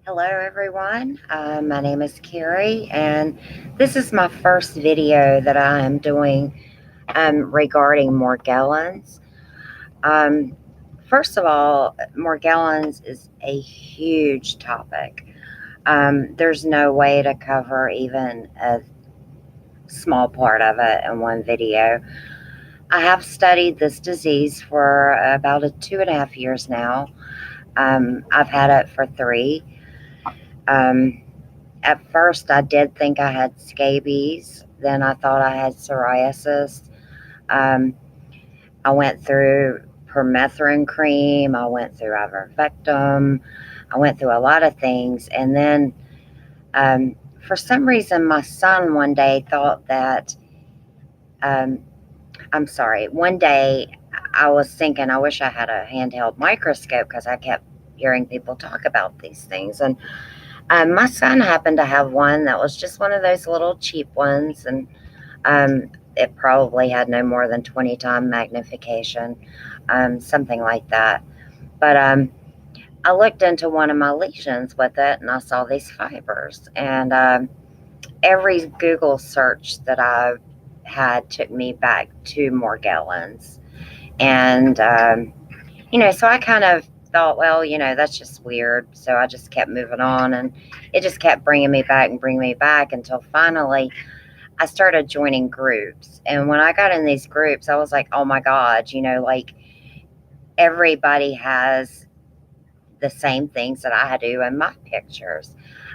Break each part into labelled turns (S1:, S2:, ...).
S1: Hello, everyone. My name is Carrie, and this is my first video that I am doing regarding Morgellons. Um, First of all, Morgellons is a huge topic. There's no way to cover even a small part of it in one video. I have studied this disease for about 2.5 years now. I've had it for three. Um, At first, I did think I had scabies. Then I thought I had psoriasis. Um, I went through permethrin cream. I went through ivermectin. I went through a lot of things. And then for some reason, my son one day thought that, um, I'm sorry, one day I was thinking, I wish I had a handheld microscope because I kept hearing people talk about these things. And my son happened to have one that was just one of those little cheap ones, and it probably had no more than 20 time magnification, something like that. But I looked into one of my lesions with it, and I saw these fibers. And every Google search that I had took me back to Morgellons. And so I kind of thought, well, that's just weird. So I just kept moving on, and it just kept bringing me back and bringing me back until finally I started joining groups. And when I got in these groups, I was like, oh my God, like everybody has the same things that I do in my pictures.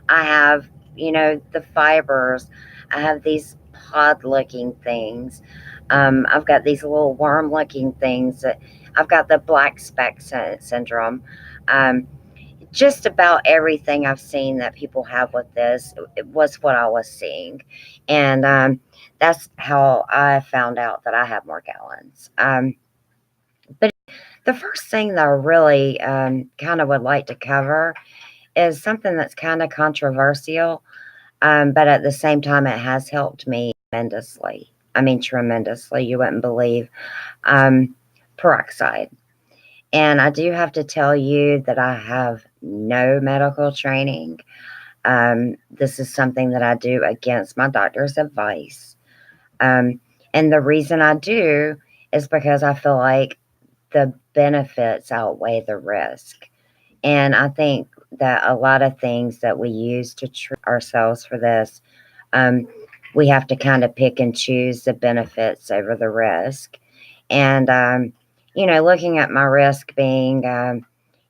S1: I have, the fibers, I have these pod looking things. I've got these little worm looking things. I've got the black speck syndrome. Um, just about everything I've seen that people have with this, it was what I was seeing. And that's how I found out that I have Morgellons. But the first thing that I really kind of would like to cover is something that's kind of controversial, but at the same time, it has helped me tremendously. I mean, tremendously. You wouldn't believe. Um, Peroxide. And I do have to tell you that I have no medical training. This is something that I do against my doctor's advice. Um, and the reason I do is because I feel like the benefits outweigh the risk. And I think that a lot of things that we use to treat ourselves for this, um, we have to kind of pick and choose the benefits over the risk. And, looking at my risk being,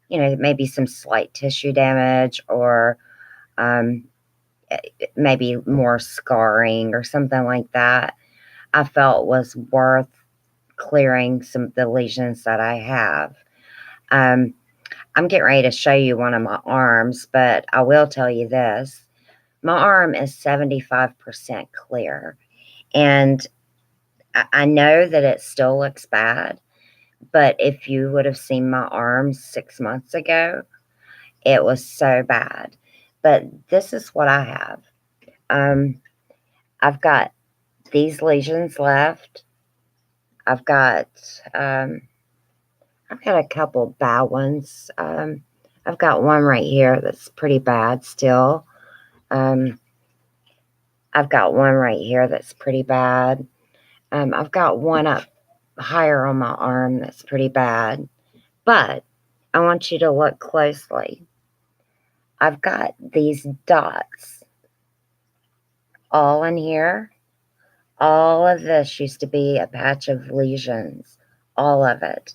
S1: maybe some slight tissue damage or um, maybe more scarring or something like that, I felt was worth clearing some of the lesions that I have. Um, I'm getting ready to show you one of my arms, but I will tell you this. My arm is 75% clear. And I know that it still looks bad, but if you would have seen my arms 6 months ago, it was so bad. But this is what I have. Um, I've got these lesions left. I've got um, I've got a couple bad ones. I've got one right here that's pretty bad still. Um, I've got one right here that's pretty bad. I've got one up higher on my arm that's pretty bad. But I want you to look closely. I've got these dots all in here. All of this used to be a patch of lesions. All of it.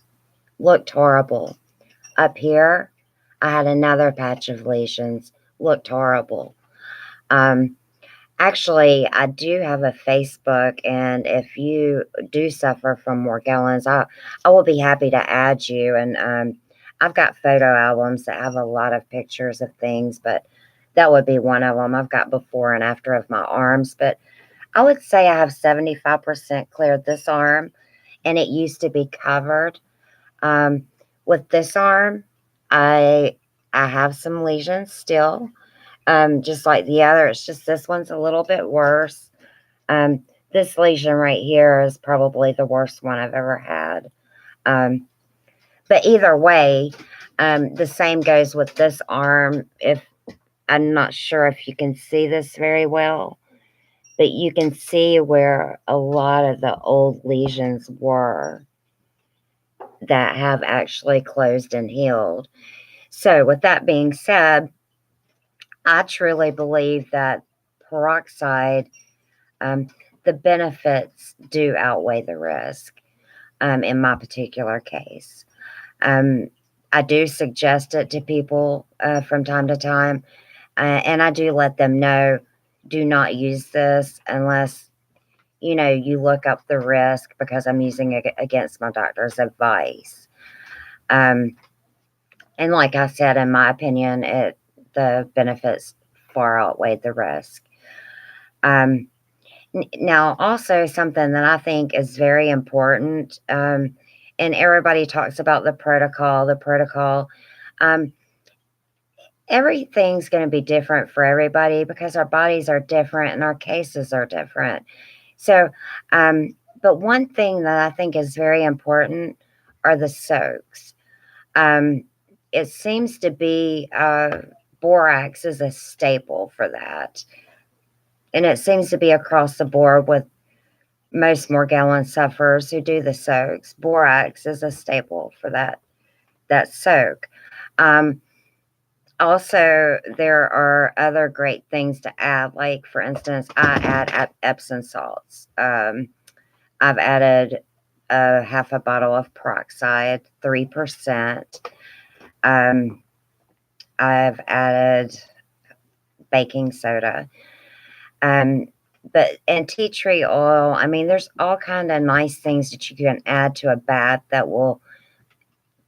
S1: Looked horrible. Up here, I had another patch of lesions. Looked horrible. Um, Actually, I do have a Facebook, and if you do suffer from Morgellons, I will be happy to add you. And I've got photo albums that have a lot of pictures of things, but that would be one of them. I've got before and after of my arms, but I would say I have 75% cleared this arm, and it used to be covered. Um, with this arm, I I have some lesions still, just like the other. It's just this one's a little bit worse. This lesion right here is probably the worst one I've ever had. Um, but either way, the same goes with this arm. If I'm not sure if you can see this very well, but you can see where a lot of the old lesions were that have actually closed and healed. So, with that being said, I truly believe that peroxide, um, the benefits do outweigh the risk in my particular case. Um, I do suggest it to people from time to time, and I do let them know, do not use this unless you look up the risk, because I'm using it against my doctor's advice. Um, and like I said, in my opinion, the benefits far outweigh the risk. Um, Now, also something that I think is very important, and everybody talks about the protocol. Um, Everything's going to be different for everybody because our bodies are different and our cases are different. So, but one thing that I think is very important are the soaks. Um, it seems to be borax is a staple for that. And it seems to be across the board with most Morgellons sufferers who do the soaks. Borax is a staple for that soak. Um, Also, there are other great things to add. Like, for instance, I add Epsom salts. I've added half a bottle of peroxide, 3%. Um, I've added baking soda. Um, and tea tree oil. I mean, there's all kind of nice things that you can add to a bath that will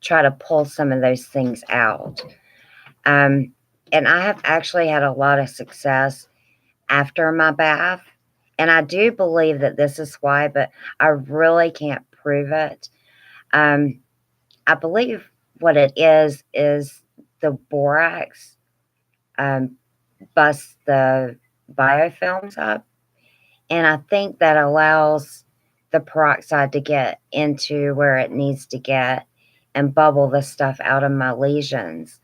S1: try to pull some of those things out. Um, and I have actually had a lot of success after my bath. And I do believe that this is why, but I really can't prove it. Um, I believe what it is the borax busts the biofilms up. And I think that allows the peroxide to get into where it needs to get and bubble the stuff out of my lesions.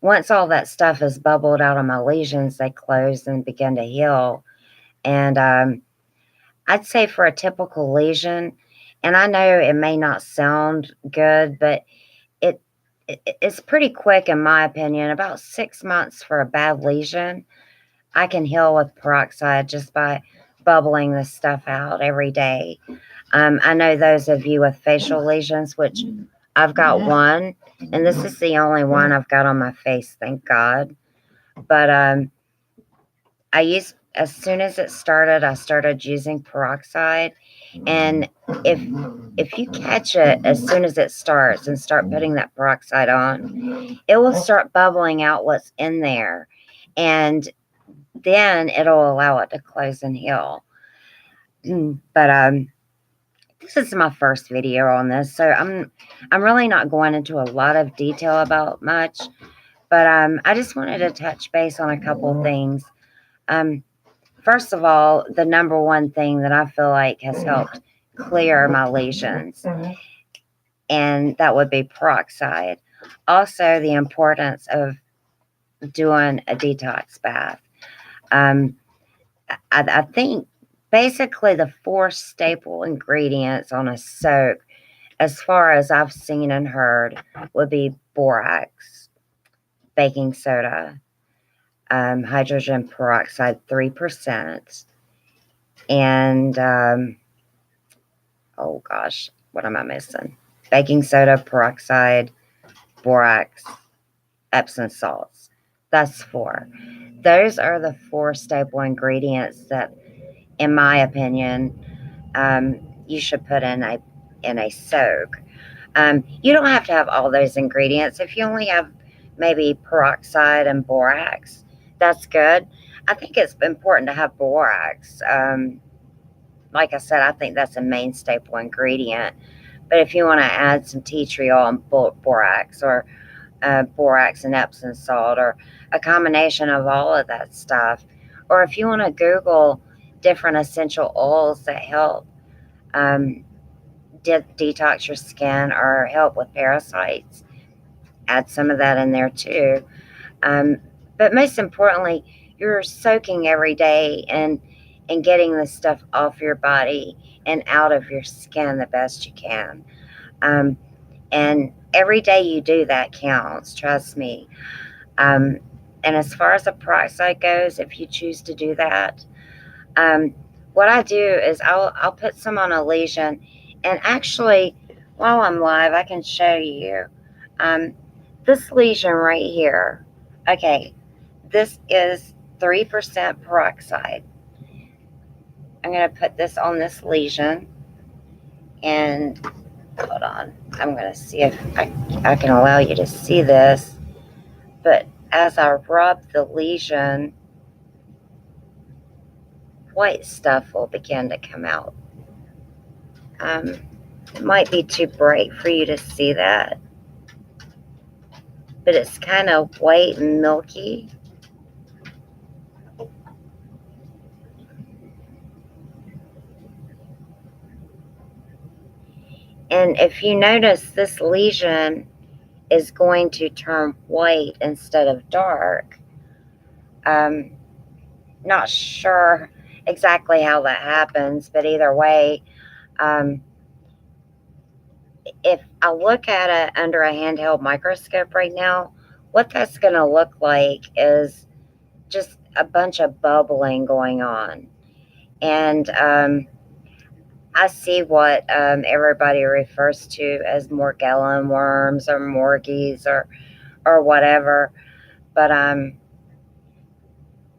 S1: Once all that stuff is bubbled out of my lesions, they close and begin to heal. And I'd say for a typical lesion, and I know it may not sound good, but it it's pretty quick in my opinion. About 6 months for a bad lesion, I can heal with peroxide just by bubbling this stuff out every day. I know those of you with facial lesions, which I've got one, and this is the only one I've got on my face, thank God. But as soon as it started, I started using peroxide, and if if you catch it as soon as it starts and start putting that peroxide on, it will start bubbling out what's in there, and then it'll allow it to close and heal. But this is my first video on this, so I'm really not going into a lot of detail about much, but I just wanted to touch base on a couple things. First of all, the number one thing that I feel like has helped clear my lesions, and that would be peroxide. Also, the importance of doing a detox bath. I think basically the four staple ingredients on a soak, as far as I've seen and heard, would be borax, baking soda, hydrogen peroxide 3%, and oh gosh, what am I missing? Baking soda, peroxide, borax, Epsom salts. That's four. Those are the four staple ingredients that, in my opinion, you should put in a soak. You don't have to have all those ingredients. If you only have maybe peroxide and borax, that's good. I think it's important to have borax. Like I said, I think that's a main staple ingredient. But if you want to add some tea tree oil and borax, or borax and Epsom salt, or a combination of all of that stuff, or if you want to Google different essential oils that help um, detox your skin or help with parasites, add some of that in there too. Um, But most importantly, you're soaking every day and getting this stuff off your body and out of your skin the best you can. Um, and every day you do that counts, trust me. Um, and as far as the peroxide goes, if you choose to do that, um, what I do is I'll put some on a lesion, and actually, while I'm live, I can show you um, this lesion right here. Okay, this is 3% peroxide. I'm going to put this on this lesion, and hold on, I'm going to see if I can allow you to see this. But as I rub the lesion, white stuff will begin to come out. It might be too bright for you to see that, but it's kind of white and milky. And if you notice, this lesion is going to turn white instead of dark. Not sure exactly how that happens, but either way, um, if I look at it under a handheld microscope right now, what that's going to look like is just a bunch of bubbling going on. And I see what everybody refers to as Morgellon worms or Morgies or whatever. But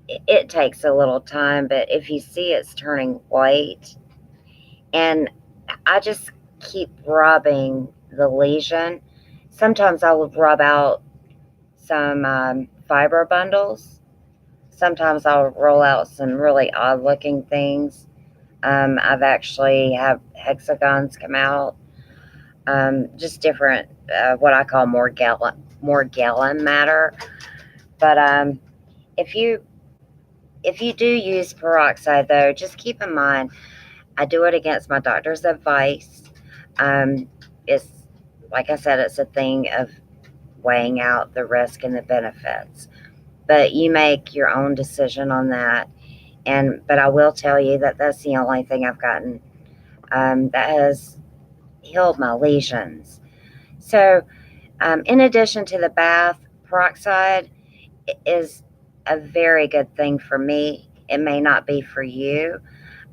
S1: it takes a little time. But if you see it's turning white, and I just keep rubbing the lesion. Sometimes I will rub out some fiber bundles. Sometimes I'll roll out some really odd looking things. I've actually have hexagons come out. Just different, what I call Morgellon matter. But if you do use peroxide, though, just keep in mind I do it against my doctor's advice. It's like I said, it's a thing of weighing out the risk and the benefits. But you make your own decision on that. But I will tell you that that's the only thing I've gotten that has healed my lesions. So, in addition to the bath, peroxide is a very good thing for me. It may not be for you.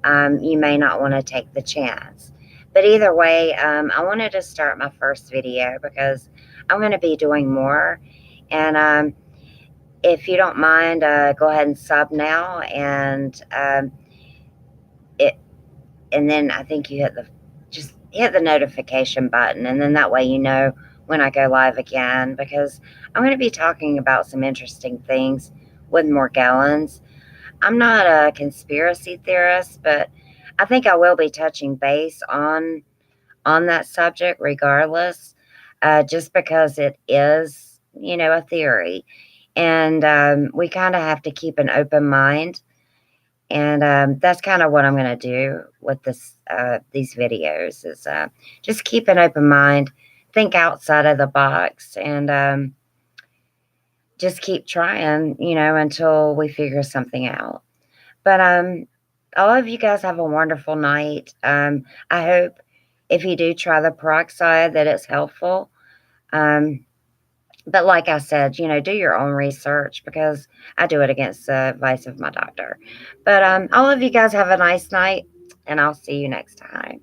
S1: You may not want to take the chance. But either way, I wanted to start my first video because I'm going to be doing more. And if you don't mind, go ahead and sub now. And then I think you just hit the notification button, and then that way you know when I go live again, because I'm going to be talking about some interesting things with Morgellons. I'm not a conspiracy theorist, but I think I will be touching base on that subject regardless, just because it is, a theory, and we kind of have to keep an open mind. And that's kind of what I'm going to do with these videos is just keep an open mind, think outside of the box, and just keep trying, until we figure something out. But all of you guys have a wonderful night. I hope if you do try the peroxide that it's helpful. But like I said, do your own research because I do it against the advice of my doctor. But all of you guys have a nice night, and I'll see you next time.